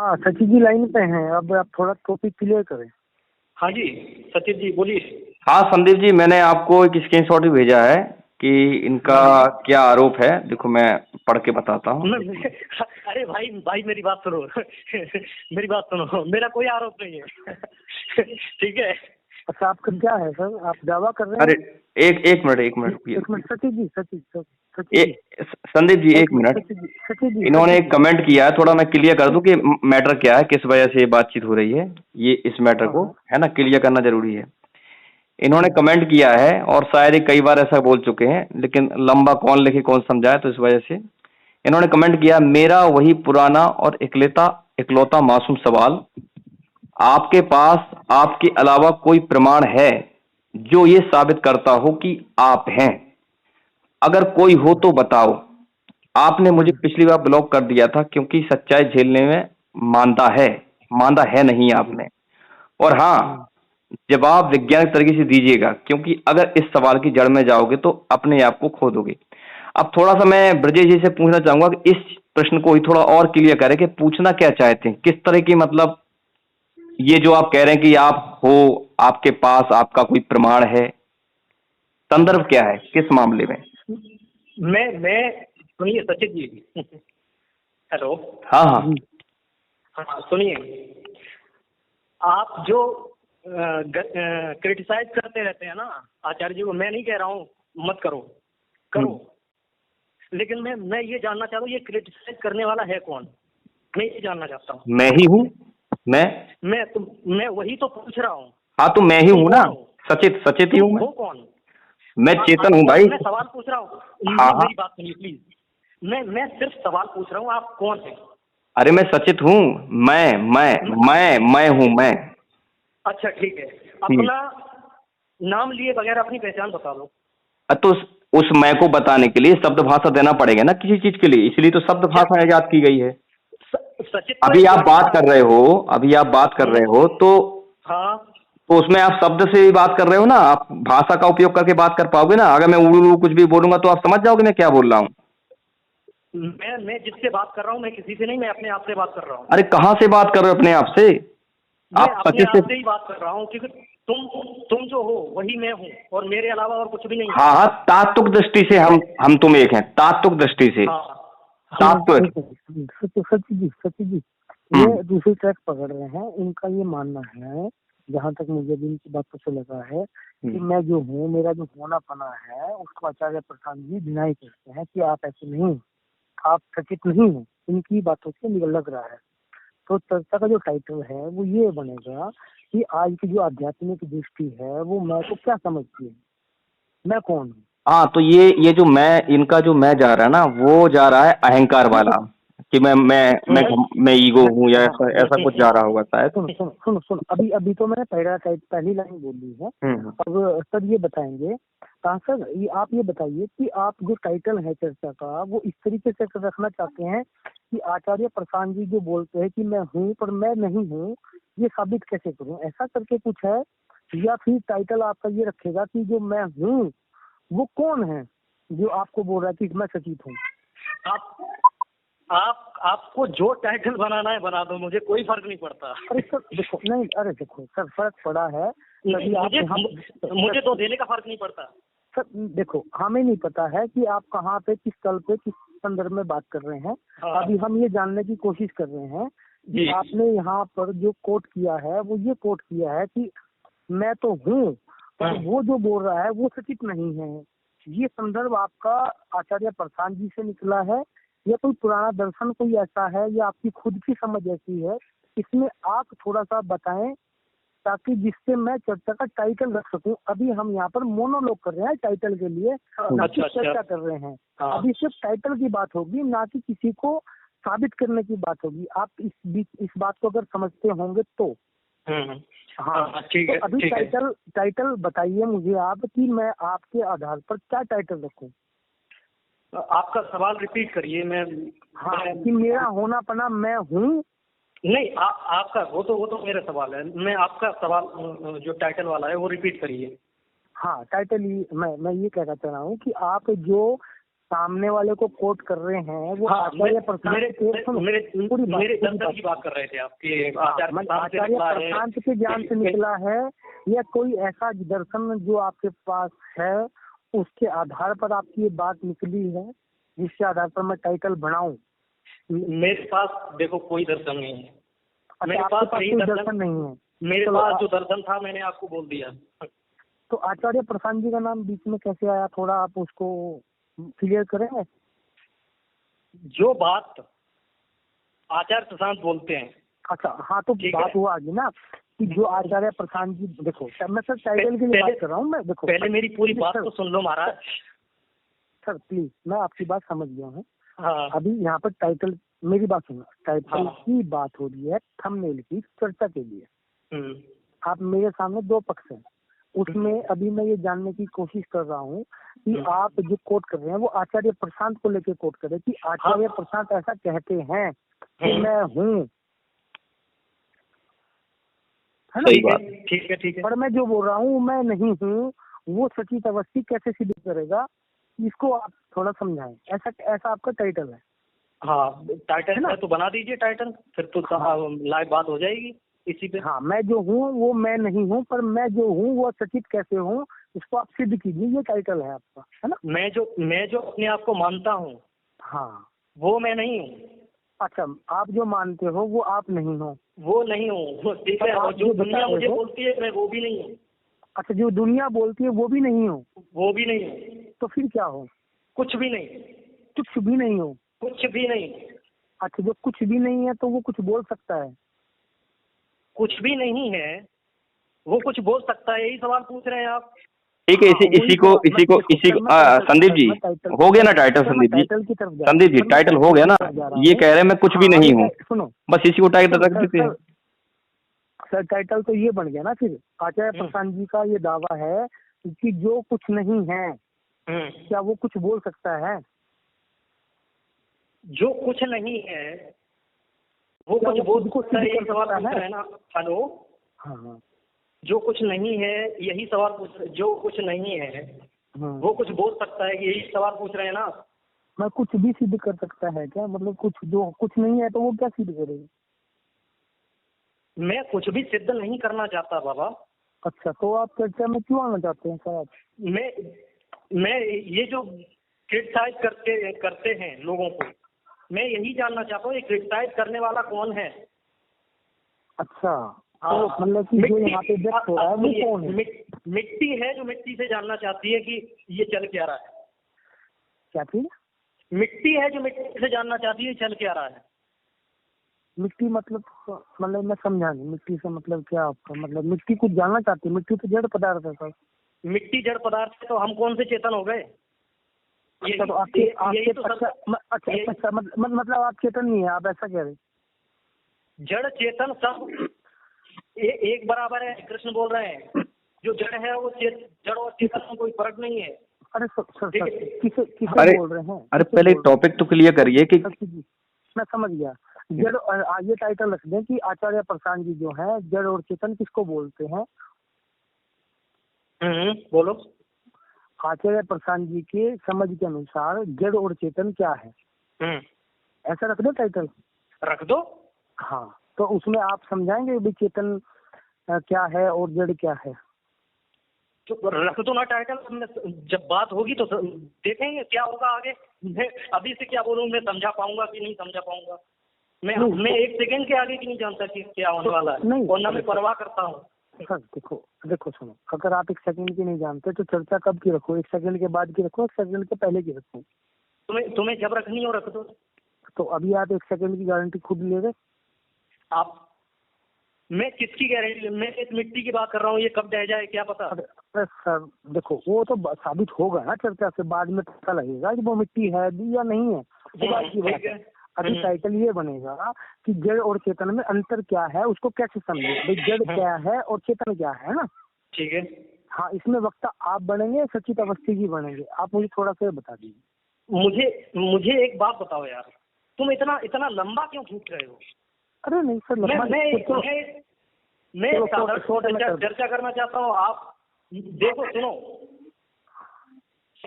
हाँ सचिन जी लाइन पे हैं। अब आप थोड़ा टॉपिक क्लियर करें। हाँ जी सचिन जी बोलिए। हाँ संदीप जी, मैंने आपको एक स्क्रीनशॉट भी भेजा है कि इनका हाँ क्या आरोप है। देखो मैं पढ़ के बताता हूँ। अरे भाई भाई मेरी बात सुनो मेरी बात सुनो, मेरा कोई आरोप नहीं है ठीक है। अच्छा आपका क्या है सर, आप दावा कर रहे अरे हैं? एक मिनट एक मिनट सचिन जी, सचिन संदीप जी एक मिनट। सचिन जी इन्होंने एक कमेंट किया है, थोड़ा मैं क्लियर कर दूं कि मैटर क्या है, किस वजह से ये बातचीत हो रही है। ये इस मैटर को हाँ है ना क्लियर करना जरूरी है। इन्होंने हाँ कमेंट किया है और शायद ही कई बार ऐसा बोल चुके हैं, लेकिन लंबा कौन लिखे कौन समझाए, तो इस वजह से इन्होंने कमेंट किया, मेरा वही पुराना और इकलौता इकलौता मासूम सवाल, आपके पास आपके अलावा कोई प्रमाण है जो ये साबित करता हो कि आप हैं? अगर कोई हो तो बताओ। आपने मुझे पिछली बार ब्लॉक कर दिया था क्योंकि सच्चाई झेलने में मानता है मानता है नहीं आपने। और हाँ, जवाब वैज्ञानिक तरीके से दीजिएगा, क्योंकि अगर इस सवाल की जड़ में जाओगे तो अपने आप को खो दोगे। अब थोड़ा सा मैं ब्रजेश जी से पूछना चाहूंगा कि इस प्रश्न को ही थोड़ा और क्लियर करें कि पूछना क्या चाहते हैं, किस तरह की, मतलब ये जो आप कह रहे हैं कि आप हो, आपके पास आपका कोई प्रमाण है, संदर्भ क्या है, किस मामले में? मैं सुनिए सचिन जी हेलो। हाँ हाँ हाँ सुनिए, आप जो क्रिटिसाइज करते रहते हैं ना आचार्य जी को, मैं नहीं कह रहा हूँ मत करो, करो, लेकिन मैं ये जानना चाहता हूँ ये क्रिटिसाइज करने वाला है कौन, मैं ये जानना चाहता हूँ। मैं ही हूँ। मैं वही तो पूछ रहा हूँ। हाँ तो मैं ही तुम हूँ ना, कौन हो? सचित ही हूँ मैं। हो कौन? मैं चेतन हूँ भाई। मैं सवाल पूछ रहा हूँ, हाँ हाँ, मेरी बात सुनिए प्लीज। मैं सिर्फ सवाल पूछ रहा हूँ, आप कौन है? अरे मैं सचित हूँ। मैं हूँ मैं। अच्छा ठीक है, अपना नाम लिए बगैर अपनी पहचान बता दो। तो उस मैं को बताने के लिए शब्द भाषा देना पड़ेगा ना किसी चीज के लिए, इसलिए तो शब्द भाषा इजाद की गई है। सचित अभी आप बात कर रहे हो, तो हाँ तो उसमें आप शब्द से ही बात कर रहे हो ना, आप भाषा का उपयोग करके बात कर पाओगे ना। अगर मैं उड़ू कुछ भी बोलूंगा तो आप समझ जाओगे मैं क्या बोल रहा हूँ। मैं जिससे बात कर रहा हूँ, मैं किसी से नहीं, मैं अपने आप से बात कर रहा हूँ। अरे कहाँ से बात कर रहे हो अपने आप से? मैं आप अपने सचित आप से ही बात कर रहा हूँ, क्योंकि तुम जो हो वही मैं हूँ, और मेरे अलावा और कुछ भी नहीं है। हाँ हाँ, तात्विक दृष्टि से हम तुम एक हैं, तात्विक दृष्टि से। हाँ तात्विक। सचिन जी ये दूसरी ट्रैक पकड़ रहे हैं। इनका ये मानना है, जहाँ तक मुझे भी इनकी बातों से लगा है, कि मैं जो हूँ, मेरा जो होना पना है, उसको आचार्य प्रसाद जी डिनाई करते हैं कि आप ऐसे नहीं हो, आप सचित नहीं हो। इनकी बातों से लग रहा है। तो चर्चा का जो टाइटल है वो ये बनेगा कि आज की जो आध्यात्मिक दृष्टि है वो मैं को क्या समझती है, मैं कौन हूँ। हाँ तो ये जो मैं, इनका जो मैं जा रहा है ना, वो जा रहा है अहंकार वाला, कि मैं ईगो हूँ, या ऐसा ऐसा कुछ जा रहा होगा शायद। सुनो अभी तो मैंने पहली लाइन बोली है। अब सर ये बताएंगे, हाँ सर ये आप ये बताइए कि आप जो टाइटल है चर्चा का वो इस तरीके से रखना चाहते हैं कि आचार्य प्रशांत जी जो बोलते हैं कि मैं हूँ पर मैं नहीं हूँ, ये साबित कैसे करूँ, ऐसा करके कुछ है? या फिर टाइटल आपका ये रखेगा कि जो मैं हूँ वो कौन है जो आपको बोल रहा है कि मैं सचित हूँ? आपको जो टाइटल बनाना है बना दो, मुझे कोई फर्क नहीं पड़ता। अरे सर देखो, नहीं अरे देखो सर, फर्क पड़ा है। मुझे तो देने का फर्क नहीं पड़ता सर। देखो हमें नहीं पता है कि आप कहाँ पे, किस तल पे, किस संदर्भ में बात कर रहे हैं। अभी हम ये जानने की कोशिश कर रहे हैं कि आपने यहाँ पर जो कोट किया है वो ये कोट किया है कि मैं तो हूँ, पर वो जो बोल रहा है वो सचित नहीं है। ये संदर्भ आपका आचार्य प्रशांत जी से निकला है या कोई पुराना दर्शन कोई ऐसा है, या आपकी खुद की समझ ऐसी है? इसमें आप थोड़ा सा बताएं ताकि जिससे मैं चर्चा का टाइटल रख सकूं। अभी हम यहाँ पर मोनोलॉग कर रहे हैं टाइटल के लिए, चर्चा कर रहे हैं। अभी सिर्फ टाइटल की बात होगी, ना कि किसी को साबित करने की बात होगी। आप इस बात को अगर समझते होंगे तो हाँ ठीक है। तो अभी टाइटल बताइए मुझे आप कि मैं आपके आधार पर क्या टाइटल रखूं। आपका सवाल रिपीट करिए। कि मेरा होना पना मैं हूँ। नहीं आपका वो तो मेरा सवाल है। मैं आपका सवाल जो टाइटल वाला है वो रिपीट करिए। हाँ टाइटल ही मैं ये कहना चाह रहा हूँ कि आप जो सामने वाले को कोट कर रहे हैं वो आचार्य प्रशांत मेरे दर्शन की बात कर रहे थे आपके आचार्य प्रशांत के ज्ञान से निकला है या कोई ऐसा दर्शन जो आपके पास है उसके आधार पर आपकी ये बात निकली है जिसके आधार पर मैं टाइटल बनाऊं? मेरे पास देखो कोई दर्शन नहीं है। मेरे पास कोई दर्शन नहीं है। मेरे पास जो दर्शन था मैंने आपको बोल दिया। तो आचार्य प्रशांत जी का नाम बीच में कैसे आया, थोड़ा आप उसको क्लियर करेंगे? जो बात आचार्य प्रशांत बोलते हैं। अच्छा हाँ, तो बात हुआ आगे ना कि जो आचार्य प्रशांत जी, देखो मैं सर टाइटल के लिए बात कर रहा हूँ। मैं देखो पहले मेरी पूरी बात तो सुन लो महाराज। सर प्लीज, मैं आपकी बात समझ गया हूँ। हाँ। अभी यहाँ पर टाइटल, मेरी बात सुनो, टाइटल की बात हो रही है थंबनेल की चर्चा के लिए। आप मेरे सामने दो पक्ष हैं, उसमें अभी मैं ये जानने की कोशिश कर रहा हूँ कि आप जो कोट कर रहे हैं वो आचार्य प्रशांत को लेकर कोट कर रहे हैं कि आचार्य प्रशांत ऐसा कहते हैं कि मैं हूँ, है ना? ठीक है। पर मैं जो बोल रहा हूँ मैं नहीं हूँ, वो सचित अवस्थी कैसे सिद्ध करेगा, इसको आप थोड़ा समझाएं। ऐसा आपका टाइटल है। हाँ, टाइटल है ना, तो बना दीजिए टाइटल, फिर तो लाइव बात हो जाएगी इसी पे। हाँ, मैं जो हूँ वो मैं नहीं हूँ, पर मैं जो हूँ वो सचित कैसे हूँ, इसको आप सिद्ध कीजिए। ये टाइटल है आपका, है ना? मैं जो अपने आप को मानता हूँ, हाँ, वो मैं नहीं हूँ। अच्छा, आप जो मानते हो वो आप नहीं हो? वो नहीं हूँ, ठीक है। और जो दुनिया मुझे बोलती है मैं वो भी नहीं हूँ। अच्छा, जो दुनिया बोलती है वो भी नहीं हो? वो भी नहीं हूँ। तो फिर क्या हो? कुछ भी नहीं। कुछ भी नहीं हो? कुछ भी नहीं। अच्छा, जो कुछ भी नहीं है तो वो कुछ बोल सकता है? कुछ भी नहीं है वो कुछ बोल सकता है, यही सवाल पूछ रहे हैं आप? ठीक है, इसी को संदीप जी, हो गया ना टाइटल? संदीप जी टाइटल हो गया ना? ये कह रहे हैं मैं कुछ भी नहीं हूँ, सुनो, बस इसी को टाइटल रख देते हैं। सर टाइटल तो ये बन गया ना फिर। आचार्य प्रशांत जी का ये दावा है कि जो कुछ नहीं है क्या वो कुछ बोल सकता है? जो कुछ नहीं है वो कुछ बोल सकता है, यही सवाल पूछ रहे हैं ना? हेलो, हाँ, जो कुछ नहीं है यही सवाल पूछ, जो कुछ नहीं है वो कुछ बोल सकता है, यही सवाल पूछ रहे हैं ना? मैं कुछ भी सिद्ध कर सकता है क्या? मतलब कुछ जो कुछ नहीं है तो वो क्या सिद्ध करेगा? मैं कुछ भी सिद्ध नहीं करना चाहता बाबा। अच्छा, तो आप चर्चा में क्यों आना चाहते हैं सर? आप मैं ये जो क्रिटिसाइज करते हैं लोगों को, मैं यही जानना चाहता हूँ ये क्रिटिसाइज करने वाला कौन है? अच्छा, तो मतलब कि जो यहाँ पे व्यक्त हो रहा है वो कौन है? मिट्टी है जो मिट्टी से जानना चाहती है कि ये चल क्या रहा है। क्या चीज? मिट्टी है जो मिट्टी से जानना चाहती है चल क्या रहा है। मिट्टी मतलब मैं समझा नहीं, मिट्टी से मतलब क्या आपका? मतलब मिट्टी कुछ जानना चाहती है? मिट्टी तो जड़ पदार्थ है सर। मिट्टी जड़ पदार्थ है तो हम कौन से चेतन हो गए? अच्छा, तो अच्छा, मतलब आप चेतन नहीं है, आप ऐसा कह रहे? जड़ चेतन सब एक बराबर है, कृष्ण बोल रहे हैं। जो जड़ है वो जड़ और चेतन में कोई फर्क नहीं है। अरे सर किसे बोल रहे हैं? अरे पहले टॉपिक तो क्लियर करिए कि मैं समझ गया। जड़, ये टाइटल रख दें कि आचार्य प्रशांत जी जो है जड़ और चेतन किसको बोलते हैं? बोलो। आचार्य प्रशांत जी के समझ के अनुसार जड़ और चेतन क्या है? ऐसा रख दो टाइटल। रख दो। हाँ, तो उसमें आप समझाएंगे भी चेतन क्या है और जड़ क्या है? तो रख दो ना टाइटल, जब बात होगी तो देखेंगे क्या होगा आगे। मैं अभी से क्या बोलूँ, मैं समझा पाऊंगा कि नहीं समझा पाऊंगा? मैं एक सेकंड के आगे की नहीं जानता कि क्या होने वाला है, और ना मैं परवाह करता हूँ। सर देखो सुनो, अगर आप एक सेकंड की नहीं जानते तो चर्चा कब की रखो? एक सेकंड के बाद की रखो, एक सेकंड के पहले की रखो? तुम्हें जब रखनी हो रख दो। तो अभी आप एक सेकंड की गारंटी खुद ले रहे आप? मैं किसकी गारंटी? मैं इस मिट्टी की बात कर रहा हूँ, ये कब ढह जाए क्या पता? अरे सर देखो, वो तो साबित होगा ना चर्चा से, बाद में पता लगेगा कि वो मिट्टी है भी या नहीं है। अभी टाइटल ये बनेगा कि जड़ और चेतन में अंतर क्या है, उसको कैसे समझे भाई, जड़ क्या है और चेतन क्या है ना? ठीक है। हाँ, इसमें वक्ता आप बनेंगे, सचित अवस्थी जी बनेंगे। आप मुझे थोड़ा सा बता दीजिए। मुझे एक बात बताओ यार, तुम इतना लंबा क्यों खींच रहे हो? अरे नहीं सर, मैं चर्चा करना चाहता हूँ। आप देखो,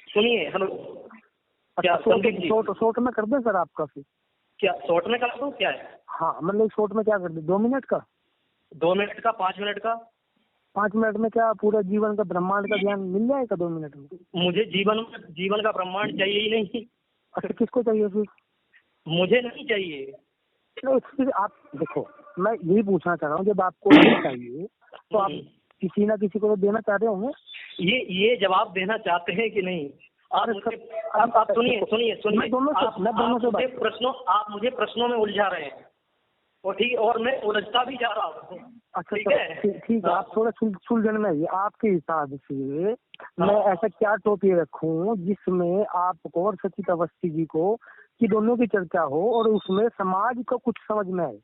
सुनिए। हेलो, क्या शॉर्ट में कर दे सर आपका फिर? क्या शॉर्ट में कर दूं क्या है? हाँ मतलब शॉर्ट में क्या कर दे, 2 मिनट का? 2 मिनट का, 5 मिनट का? 5 मिनट में क्या पूरा जीवन का ब्रह्मांड का ज्ञान मिल जाएगा 2 मिनट में? मुझे जीवन का ब्रह्मांड चाहिए ही नहीं। अच्छा किसको चाहिए फिर? मुझे नहीं चाहिए। नहीं फिर आप देखो, मैं यही पूछना चाह रहा हूँ, जब आपको नहीं चाहिए तो आप किसी ना किसी को तो देना चाह रहे होंगे। ये जवाब देना चाहते हैं कि नहीं? आप मुझे प्रश्नों में उलझा रहे हैं और ठीक, और मैं उलझता भी जा रहा हूँ। अच्छा ठीक है, आप थोड़ा सुलझन में आइए। आपके हिसाब से मैं ऐसा क्या टॉपिक रखूं जिसमें आपको और सचित अवस्थी जी को कि दोनों की चर्चा हो और उसमें समाज को कुछ समझ में आए?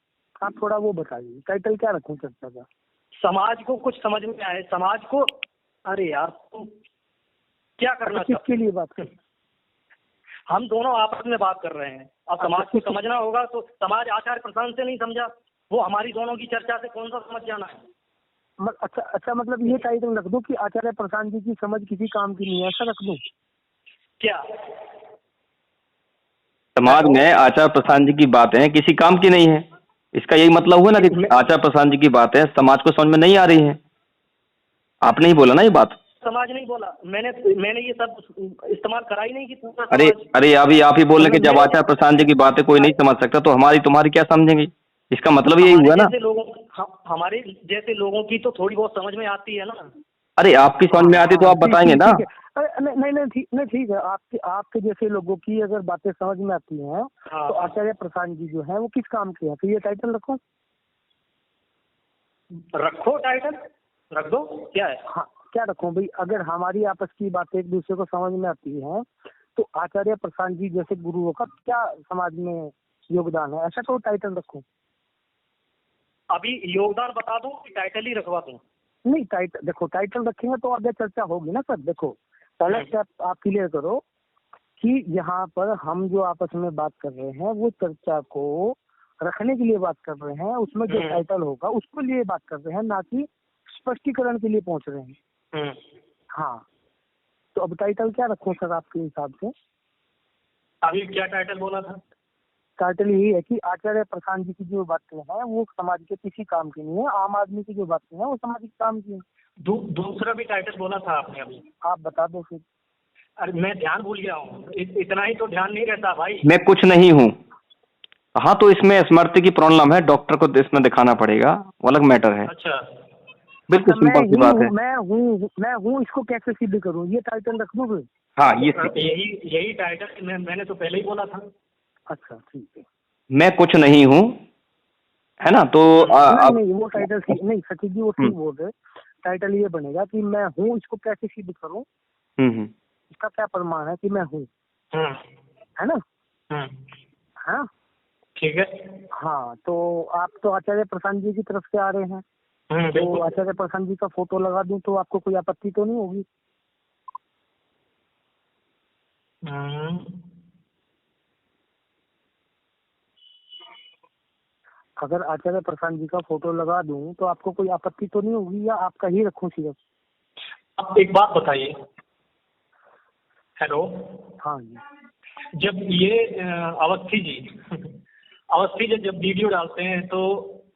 आप थोड़ा वो बताइए, टाइटल क्या रखूं चर्चा का? समाज को कुछ समझ में आए, समाज को। अरे यार तुम क्या करना किसके लिए बात कर? हम दोनों आपस में बात कर रहे हैं। अब समाज को समझना होगा तो समाज आचार्य प्रशांत से नहीं समझा, वो हमारी दोनों की चर्चा से कौन सा समझ जाना है? अच्छा मतलब ये टाइटल रख दो कि आचार्य प्रशांत जी की समझ किसी काम की नहीं है, ऐसा रख दूं क्या? समाज में आचार्य प्रशांत जी की बातें किसी काम की नहीं है, इसका यही मतलब हुआ ना कि आचार्य प्रशांत जी की बातें समाज को समझ में नहीं आ रही है। आपने ही बोला ना ये बात। समाज नहीं बोला मैंने ये सब इस्तेमाल करा ही नहीं कि पूरा अरे अभी आप ही बोल रहे कि जब आचार्य प्रशांत जी की बातें कोई नहीं समझ सकता तो हमारी तुम्हारी क्या समझेंगे? इसका मतलब यही हुआ ना। हमारे जैसे लोगों की तो थोड़ी बहुत समझ में आती है ना। अरे आपकी समझ में आती तो आप बताएंगे ना। नहीं ठीक है, आपके जैसे लोगों की अगर बातें समझ में आती हैं तो आचार्य प्रशांत जी जो है वो किस काम के हैं? तो ये टाइटल रखो टाइटल रख दो। क्या है? हाँ क्या रखूं भाई? अगर हमारी आपस की बातें एक दूसरे को समझ में आती है तो आचार्य प्रशांत जी जैसे गुरुओं का क्या समाज में योगदान है, ऐसा तो टाइटल रखूं? अभी योगदान बता दूं कि टाइटल ही रखवा दूं? नहीं टाइटल रखेंगे तो आगे चर्चा होगी ना सर। देखो पहले स्टेप आप क्लियर करो कि यहाँ पर हम जो आपस में बात कर रहे हैं वो चर्चा को रखने के लिए बात कर रहे हैं, उसमें जो टाइटल होगा उसको लिए बात कर रहे हैं, ना कि स्पष्टीकरण के लिए पहुंच रहे हैं। हाँ तो अब टाइटल क्या रखूं सर आपके हिसाब से? अभी क्या टाइटल बोला था? टाइटल यही है कि आचार्य प्रशांत जी की जो बातें हैं वो समाज के किसी काम की नहीं है, आम आदमी की जो बातें हैं वो सामाजिक काम की है। दूसरा भी टाइटल बोला था आपने अभी? आप बता दो फिर। अरे मैं ध्यान भूल गया हूँ, इतना ही तो ध्यान नहीं रहता भाई। मैं कुछ नहीं हूँ। हाँ तो इसमें स्मृति की प्रॉब्लम है, डॉक्टर को इसमें दिखाना पड़ेगा, वो अलग मैटर है। अच्छा बिल्कुल सिंपल सी बात है। मैं हूँ इसको कैसे सिद्ध करूँ, ये टाइटल रख दो फिर। हाँ यही टाइटल मैंने तो पहले ही बोला था। अच्छा ठीक है, मैं कुछ नहीं हूँ, है ना? तो नहीं वो टाइटल नहीं सचिव जी वो ठीक बोल रहे। टाइटल ये बनेगा कि मैं हूँ इसको कैसे सिद्ध करूँ, इसका क्या प्रमाण है कि मैं हूँ, है ना? हाँ ठीक है। हाँ तो आप तो आचार्य प्रशांत जी की तरफ से आ रहे हैं, तो आचार्य प्रशांत जी का फोटो लगा दूं तो आपको कोई आपत्ति तो नहीं होगी? अगर आचार्य प्रशांत जी का फोटो लगा दूं तो आपको कोई आपत्ति तो नहीं होगी, या आपका ही रखूं सिर्फ? आप एक बात बताइए। हेलो। हाँ जी। जब ये अवस्थी जी जब वीडियो डालते हैं तो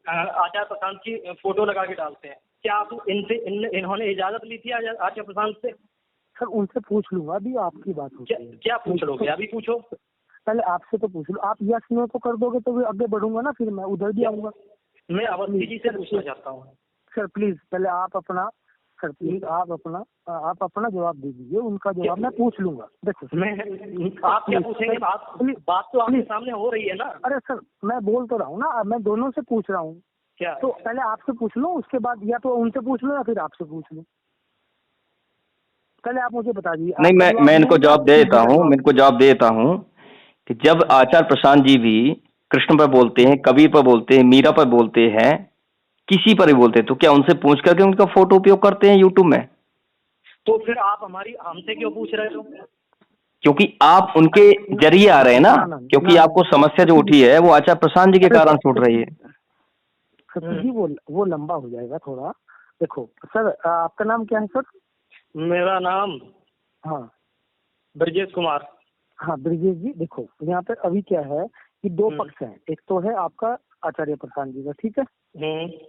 आचार्य प्रशांत की फोटो लगा के डालते हैं, क्या आप इन्होंने इजाजत ली थी आचार्य प्रशांत से? सर उनसे पूछ लूंगा, अभी आपकी बात होती है। क्या पूछ लोगे? अभी पूछो। पहले आपसे तो पूछ लो, आप यस नो तो कर दोगे तो आगे बढ़ूंगा ना, फिर मैं उधर भी आऊंगा। मैं अवस्थी जी से पूछना चाहता हूँ। सर प्लीज पहले आप अपना जवाब दे दीजिए, उनका जवाब मैं पूछ लूंगा। देखो आप क्या पूछेंगे? बात तो आपके सामने हो रही है ना। अरे सर मैं बोल तो रहा हूँ ना, मैं दोनों से पूछ रहा हूँ। क्या? तो पहले आपसे पूछ लो, उसके बाद या तो उनसे पूछ लो या फिर आपसे पूछ लो। पहले आप मुझे बता दीजिए। नहीं मैं इनको जवाब दे देता हूँ कि जब आचार्य प्रशांत जी भी कृष्ण पर बोलते हैं, कबीर पर बोलते हैं, मीरा पर बोलते हैं, किसी पर भी बोलते हैं, तो क्या उनसे पूछ करके उनका फोटो उपयोग करते हैं यूट्यूब में? तो फिर आप हमसे क्यों पूछ रहे हो? क्योंकि आप उनके जरिए आ रहे हैं ना, क्योंकि आपको समस्या जो उठी है वो आचार्य प्रशांत जी के कारण से उठ रही है। सर जी वो लंबा हो जाएगा थोड़ा। देखो सर आपका नाम क्या है सर? मेरा नाम हाँ ब्रजेश कुमार। हाँ ब्रिजेश जी, देखो यहाँ पे अभी क्या है कि दो पक्ष हैं। एक तो है आपका आचार्य प्रशांत जी का, ठीक है।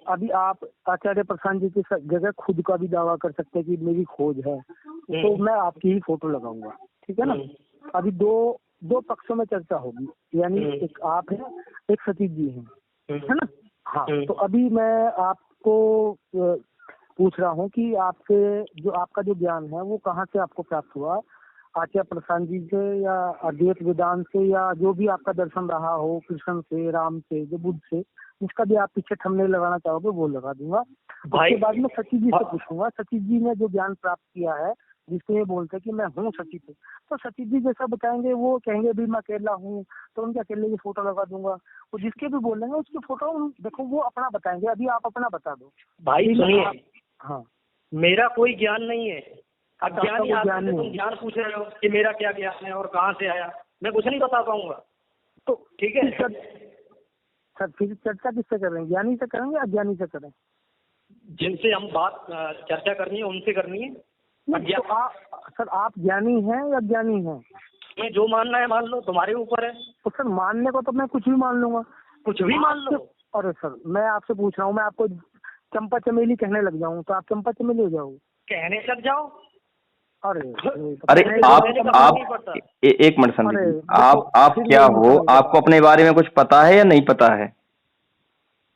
अभी आप आचार्य प्रशांत जी की जगह खुद का भी दावा कर सकते हैं कि मेरी खोज है, तो मैं आपकी ही फोटो लगाऊंगा, ठीक है ना। अभी दो पक्षों में चर्चा होगी, यानी एक आप है, एक सतीश जी हैं, है ना। हाँ, तो अभी मैं आपको पूछ रहा हूँ कि आपका जो ज्ञान है वो कहाँ से आपको प्राप्त हुआ, आचार्य प्रशांत जी से या अद्वैत वेदांत से, या जो भी आपका दर्शन रहा हो, कृष्ण से, राम से, जो बुद्ध से, जिसका भी आप पीछे थंबनेल लगाना चाहोगे वो लगा दूंगा। उसके बाद में सचिव जी से पूछूंगा, सचिव जी ने जो ज्ञान प्राप्त किया है, जिसको ये बोलते हैं कि मैं हूँ सचिव, तो सचिव जी जैसा बताएंगे, वो कहेंगे भी मैं अकेला हूँ, तो उनके अकेले की फोटो लगा दूंगा। वो जिसके भी बोलेंगे उसकी फोटो देखो, वो अपना बताएंगे। अभी आप अपना बता दो भाई। सुनिए, हाँ, मेरा कोई ज्ञान नहीं है। अब ज्ञान नहीं, ज्ञान पूछ रहे हो कि मेरा क्या ज्ञान है और कहाँ से आया, मैं कुछ नहीं बता पाऊंगा। तो ठीक है सर, फिर चर्चा किससे करेंगे, ज्ञानी से करेंगे, अज्ञानी से करें? जिनसे हम बात चर्चा करनी है उनसे करनी है। तो सर आप ज्ञानी हैं या अज्ञानी हैं? मैं जो मानना है मान लो, तुम्हारे ऊपर है। तो सर मानने को तो मैं कुछ भी मान लूंगा। कुछ भी मान लो। अरे सर, मैं आपसे पूछ रहा हूँ, मैं आपको चंपा चमेली कहने लग जाऊँ तो आप चंपा चमेली हो जाओगे? कहने लग जाओ। अरे आप एक मिनट समझिए, आप क्या हो, आपको अपने बारे में कुछ पता है या नहीं पता है?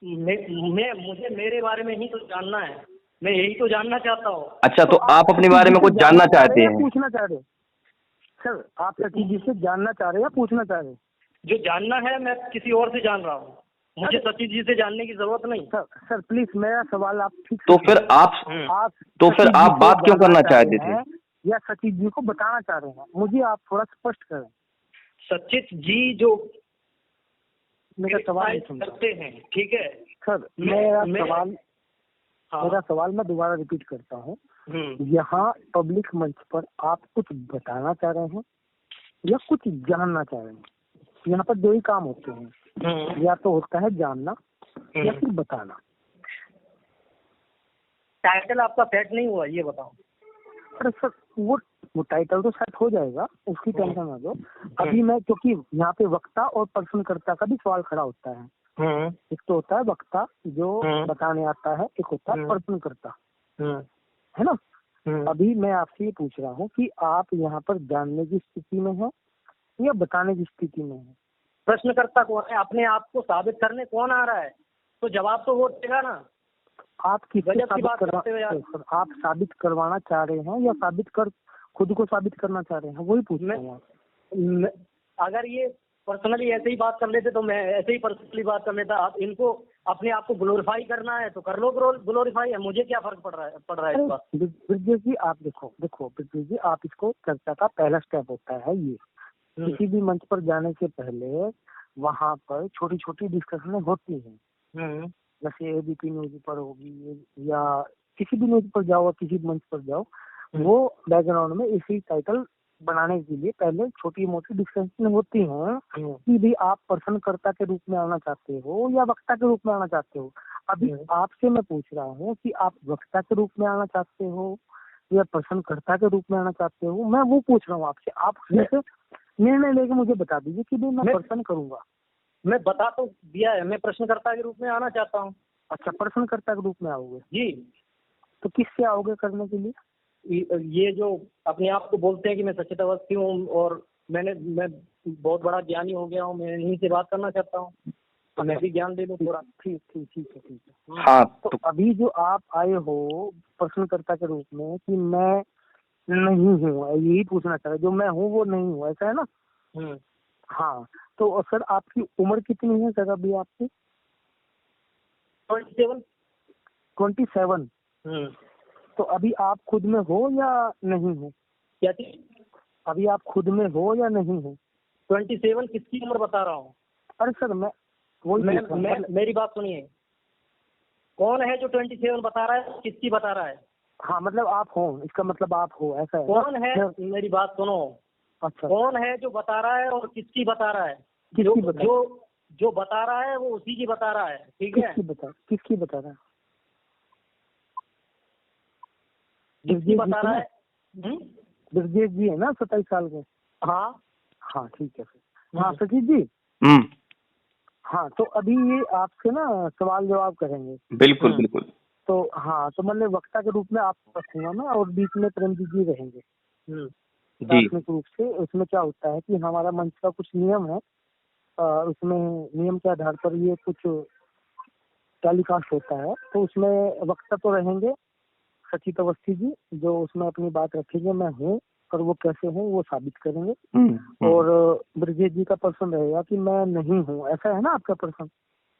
मुझे मेरे बारे में ही तो जानना है, मैं यही तो जानना चाहता हूँ। अच्छा, तो आप अपने बारे में कुछ जानना चाहते हैं? पूछना चाह रहे सर, आप सचिव जी से जानना चाह रहे हैं या पूछना चाह रहे हैं? जो जानना है मैं किसी और से जान रहा हूँ, मुझे सचिव जी से जानने की जरूरत नहीं। सर प्लीज मेरा सवाल आप ठीक तो फिर आप बात क्यों करना चाहते थे, या सचिव जी को बताना चाह रहे हैं? मुझे आप थोड़ा स्पष्ट करें। सचिव जी जो मेरा सवाल करते हैं, ठीक है सर, मेरा सवाल मैं दोबारा रिपीट करता हूँ। यहाँ पब्लिक मंच पर आप कुछ बताना चाह रहे हैं या कुछ जानना चाह रहे हैं? यहाँ पर दो ही काम होते हैं, या तो होता है जानना या फिर बताना। टाइटल आपका सेट नहीं हुआ, ये बताओ। अरे सर, वो टाइटल तो सेट हो जाएगा, उसकी टेंशन ना लो। अभी मैं, क्योंकि यहाँ पे वक्ता और प्रश्नकर्ता का भी सवाल खड़ा होता है। एक तो होता है वक्ता जो बताने आता है, एक होता है प्रश्नकर्ता, है ना। अभी मैं आपसे ये पूछ रहा हूँ कि आप यहाँ पर जानने की स्थिति में हैं या बताने की स्थिति में हैं? प्रश्नकर्ता कौन है? अपने आप को साबित करने कौन आ रहा है? तो जवाब तो वो देगा ना। आप आप साबित करवाना चाह रहे हैं या खुद को साबित करना चाह रहे हैं, वही पूछ रहा हूँ। अगर ये पर्सनली ऐसे ही बात कर लेते तो मैं ऐसे ही पर्सनली बात कर लेता। आप इनको अपने आप को ग्लोरीफाई करना है तो कर लो ग्लोरीफाई है, मुझे क्या फर्क पड़ रहा है इस बात। ब्रिजेश जी आप देखो ब्रिजेश जी, आप इसको चर्चा का पहला स्टेप होता है ये। किसी भी मंच पर जाने से पहले वहाँ पर छोटी छोटी डिस्कशन होती है, जैसे एबीपी न्यूज पर होगी या किसी भी न्यूज पर जाओ, किसी मंच पर जाओ, वो बैकग्राउंड में इसी टाइटल बनाने के लिए पहले छोटी मोटी डिस्कशन होती हैं कि भी आप प्रश्नकर्ता के रूप में आना चाहते हो या वक्ता के रूप में आना चाहते हो। अभी आपसे मैं पूछ रहा हूँ कि आप वक्ता के रूप में आना चाहते हो या प्रश्नकर्ता के रूप में आना चाहते हो, मैं वो पूछ रहा हूँ आपसे। आप निर्णय लेके मुझे बता दीजिए कि मैं प्रश्न करूंगा। मैं बता तो दिया है, मैं प्रश्नकर्ता के रूप में आना चाहता हूँ। अच्छा, प्रश्नकर्ता के रूप में आओगे जी। तो किससे आओगे करने के लिए? ये जो अपने आप को बोलते हैं कि मैं सचेत अवस्थी हूँ और मैं बहुत बड़ा ज्ञानी हो गया हूँ, मैं इन्हीं से बात करना चाहता हूँ, तो मैं भी ज्ञान दे दूँ थोड़ा। ठीक है। हाँ, तो अभी जो आप आए हो प्रश्नकर्ता के रूप में कि मैं नहीं हूँ, यही पूछना चाह रहे, जो मैं हूँ वो नहीं हूँ, ऐसा है ना? हाँ, तो सर आपकी उम्र कितनी है सर अभी आपकी? 27। तो अभी आप खुद में हो या नहीं हो? क्या चीज? अभी आप खुद में हो या नहीं हो? 27 किसकी उम्र बता रहा हूँ? अरे सर मेरी बात सुनिए, कौन है जो 27 बता रहा है, किसकी बता रहा है? हाँ, मतलब आप हो, इसका मतलब आप हो, ऐसा है? कौन है, मेरी बात सुनो। अच्छा, कौन है जो बता रहा है और किसकी बता रहा है? जो बता रहा है वो उसी की बता रहा है, ठीक है? किसकी बता रहा है? जिसकी बता रहा है ब्रजेश जी है ना, 27 साल के? हाँ हाँ ठीक है फिर। हाँ सचित जी। हाँ तो अभी ये आपसे ना सवाल जवाब करेंगे। बिल्कुल बिल्कुल। तो हाँ तो मतलब वक्ता के रूप में आपको रखूंगा मैं, और बीच में प्रेमजीत जी रहेंगे जी प्राथमिक रूप से। उसमें क्या होता है कि हमारा मंच का कुछ नियम है, उसमें नियम के आधार पर ये कुछ टेलीकास्ट होता है। तो उसमें वक्ता तो रहेंगे सचित अवस्थी जी, जो उसमें अपनी बात रखेंगे मैं हूँ, और वो कैसे हूँ वो साबित करेंगे। और ब्रजेश जी का प्रश्न रहेगा कि मैं नहीं हूँ, ऐसा है ना आपका प्रश्न?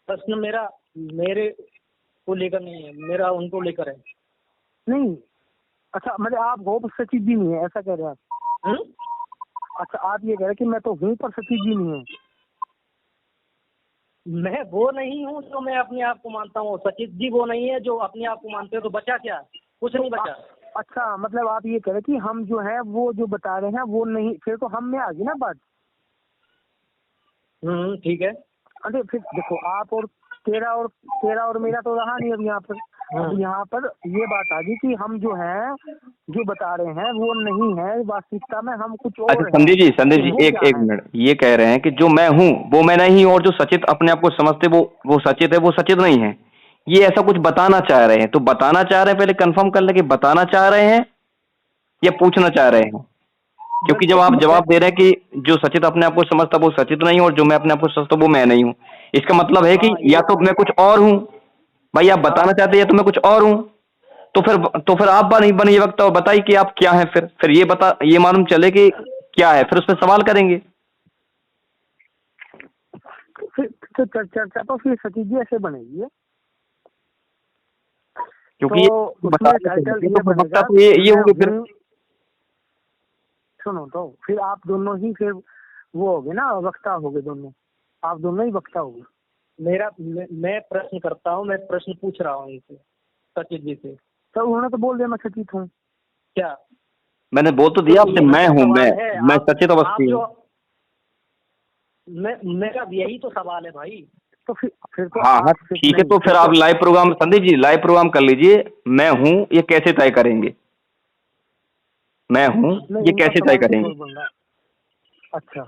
प्रश्न मेरा मेरे को लेकर नहीं है, मेरा उनको लेकर है। नहीं, अच्छा मतलब आप हो पर सचित जी नहीं है, ऐसा कह रहे हैं आप? अच्छा आप ये कह रहे हैं कि मैं तो हूँ पर सचित जी नहीं है। मैं वो नहीं हूँ जो मैं अपने आप को मानता हूँ, सचित जी वो नहीं है जो अपने आप को मानते हो, तो बचा क्या? कुछ नहीं बचा। अच्छा मतलब आप ये कह रहे हैं कि हम जो है वो जो बता रहे हैं वो नहीं, फिर तो हम में आ गई ना बात। ठीक है। अरे फिर देखो, आप और तेरा और मेरा तो रहा नहीं अब यहाँ पर। अब यहाँ पर ये बात आ गई कि हम जो है जो बता रहे हैं वो नहीं है, वास्तविकता में हम कुछ और। अच्छा संदीप जी एक मिनट, ये कह रहे हैं कि जो मैं हूँ वो मैं नहीं हूँ, और जो सचित अपने आप को समझते वो सचित है, वो सचित नहीं है, ये ऐसा कुछ बताना चाह रहे हैं। तो बताना चाह रहे हैं, पहले कंफर्म कर ले कि बताना चाह रहे हैं या पूछना चाह रहे हैं, क्योंकि जब आप जवाब दे रहे हैं कि जो सचित अपने आप को समझता वो सचित नहीं, और जो मैं अपने आप को समझता वो मैं नहीं हूँ, इसका मतलब है कि या तो मैं कुछ और हूँ। भाई आप बताना चाहते हैं या तो मैं कुछ और हूँ, तो फिर आप नहीं बनिए वक्त और बताइए कि आप क्या हैं। फिर ये मालूम चले कि क्या है, फिर उस पर सवाल करेंगे। फिर चर्चा तो फिर सचित जी ऐसे बनेगी, क्योंकि तो उसमें टाइटल ये बनेगा, ये होंगे फिर। सुनो तो फिर आप दोनों ही फिर वो होगे ना, वक्ता होगे दोनों, आप दोनों ही वक्ता होगे। मैं प्रश्न करता हूँ, मैं प्रश्न पूछ रहा हूँ इनसे, सचित जी से। तो उन्होंने तो बोल दिया मैं सचित हूँ। क्या? मैंने बोल तो दिया आपसे, मैं हूँ, मैं सचित अवस्थी हूँ। मेरा यही तो सवाल है भाई। तो फिर तो हाँ ठीक है, तो फिर आप live programme, Sandeep ji live programme कर लीजिए। मैं हूँ ये कैसे तय करेंगे, मैं हूँ ये कैसे तय करेंगे? अच्छा